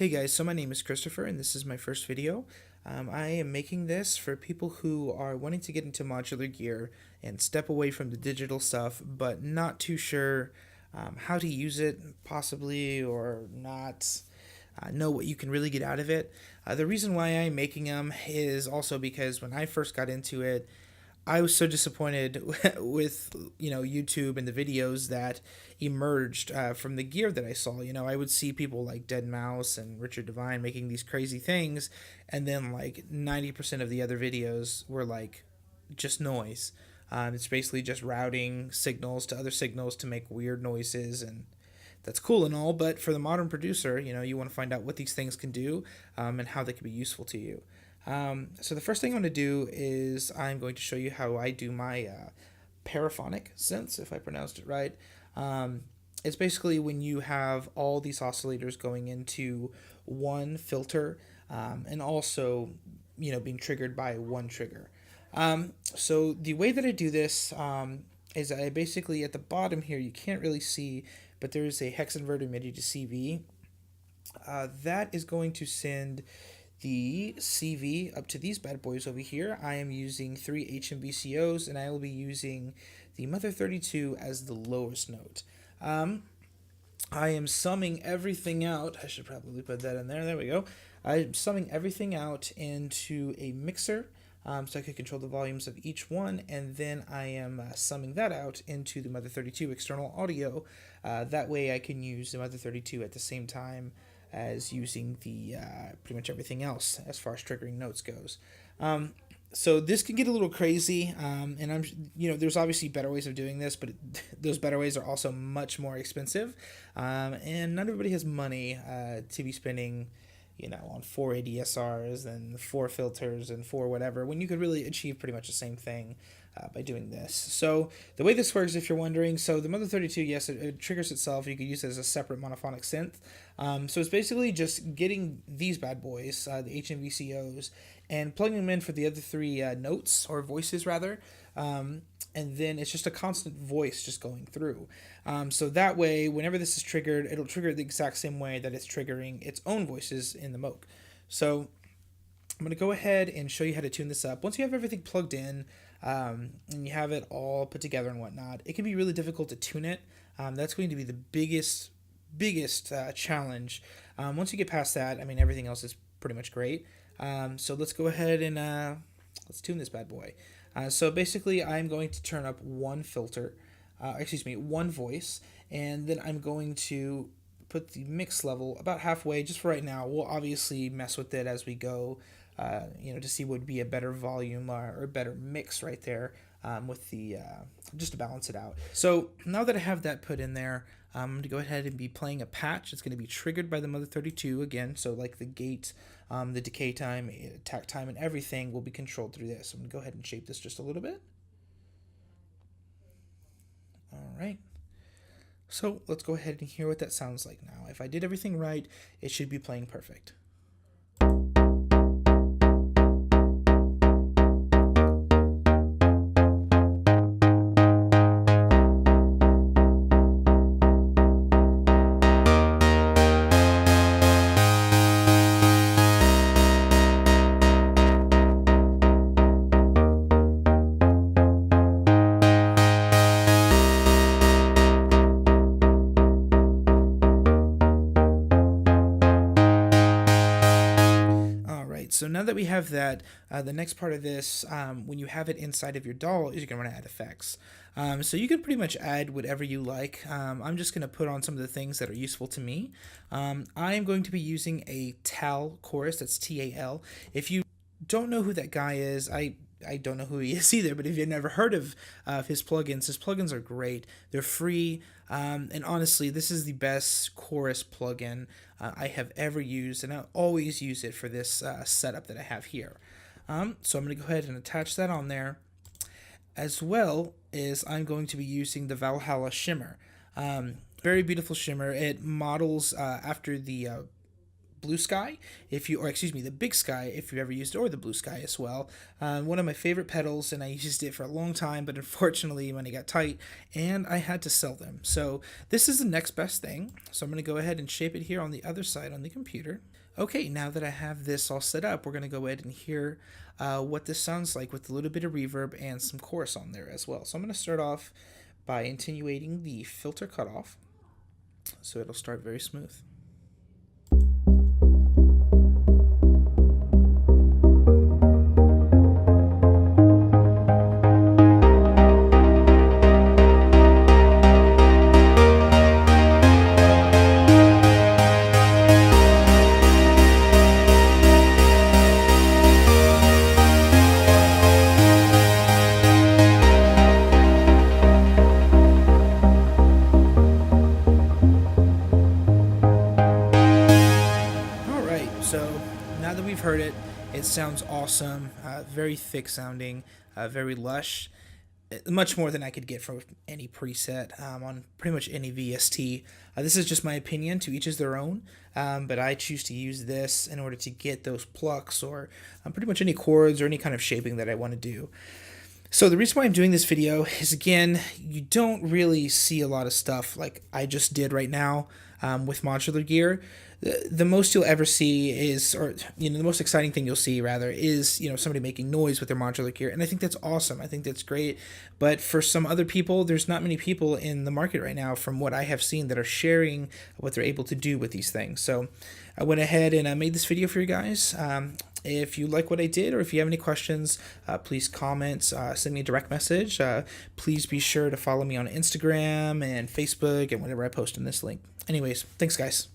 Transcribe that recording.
Hey guys, so my name is Christopher and this is my first video. I am making this for people who are wanting to get into modular gear and step away from the digital stuff, but not too sure how to use it, possibly, or not know what you can really get out of it. The reason why I'm making them is also because when I first got into it, I was so disappointed with YouTube and the videos that emerged from the gear that I saw. I would see people like Dead Mouse and Richard Devine making these crazy things, and then like 90% of the other videos were like just noise. It's basically just routing signals to other signals to make weird noises, and that's cool and all. But for the modern producer, you want to find out what these things can do and how they can be useful to you. So the first thing I'm going to do is I'm going to show you how I do my paraphonic synths, if I pronounced it right. It's basically when you have all these oscillators going into one filter and also being triggered by one trigger. So the way that I do this is I basically, at the bottom here, you can't really see, but there is a hex inverter MIDI to CV. That is going to send the CV up to these bad boys over here. I am using 3 HMVCOs, and I will be using the Mother 32 as the lowest note. I am summing everything out. I should probably put that in there. There we go. I'm summing everything out into a mixer so I can control the volumes of each one, and then I am summing that out into the Mother 32 external audio. That way I can use the Mother 32 at the same time as using the pretty much everything else as far as triggering notes goes. So this can get a little crazy, and there's obviously better ways of doing this, but those better ways are also much more expensive, and not everybody has money to be spending on 4 ADSRs and 4 filters and 4 whatever, when you could really achieve pretty much the same thing by doing this. So the way this works, if you're wondering, so the Mother 32, yes, it triggers itself. You could use it as a separate monophonic synth. So it's basically just getting these bad boys, the HMVCOs, and plugging them in for the other 3 notes, or voices rather, and then it's just a constant voice just going through. So that way, whenever this is triggered, it'll trigger the exact same way that it's triggering its own voices in the Moog. So I'm going to go ahead and show you how to tune this up. Once you have everything plugged in and you have it all put together and whatnot, it can be really difficult to tune it. That's going to be the biggest challenge. Once you get past that, everything else is pretty much great. So let's go ahead and let's tune this bad boy. So basically, I'm going to turn up one filter, one voice, and then I'm going to put the mix level about halfway, just for right now. We'll obviously mess with it as we go, to see what would be a better volume or better mix right there with the, just to balance it out. So now that I have that put in there, I'm going to go ahead and be playing a patch. It's going to be triggered by the Mother 32 again, so like the gate, the decay time, attack time, and everything will be controlled through this. I'm going to go ahead and shape this just a little bit. All right. So let's go ahead and hear what that sounds like now. If I did everything right, it should be playing perfect. So now that we have that, the next part of this, when you have it inside of your DAW, is you're going to want to add effects. So you can pretty much add whatever you like. I'm just going to put on some of the things that are useful to me. I am going to be using a Tal chorus, that's T-A-L. If you don't know who that guy is, I don't know who he is either, but if you've never heard of his plugins are great. They're free, and honestly, this is the best chorus plugin I have ever used, and I always use it for this setup that I have here. So I'm going to go ahead and attach that on there, as well as I'm going to be using the Valhalla Shimmer. Very beautiful shimmer. It models after the Blue Sky, the Big Sky, if you ever used it, or the Blue Sky as well. One of my favorite pedals, and I used it for a long time, but unfortunately money got tight and I had to sell them. So this is the next best thing. So I'm going to go ahead and shape it here on the other side on the computer. Okay, now that I have this all set up, we're going to go ahead and hear what this sounds like with a little bit of reverb and some chorus on there as well. So I'm going to start off by attenuating the filter cutoff, so it'll start very smooth. So now that we've heard it, it sounds awesome, very thick sounding, very lush, much more than I could get from any preset on pretty much any VST. This is just my opinion, to each is their own, but I choose to use this in order to get those plucks or pretty much any chords or any kind of shaping that I want to do. So the reason why I'm doing this video is, again, you don't really see a lot of stuff like I just did right now with modular gear. The most you'll ever see is, or the most exciting thing you'll see rather is, somebody making noise with their modular gear, and I think that's awesome. I think that's great. But for some other people, there's not many people in the market right now, from what I have seen, that are sharing what they're able to do with these things. So I went ahead and I made this video for you guys. If you like what I did, or if you have any questions, please comment, send me a direct message. Please be sure to follow me on Instagram and Facebook and whenever I post in this link. Anyways, thanks guys.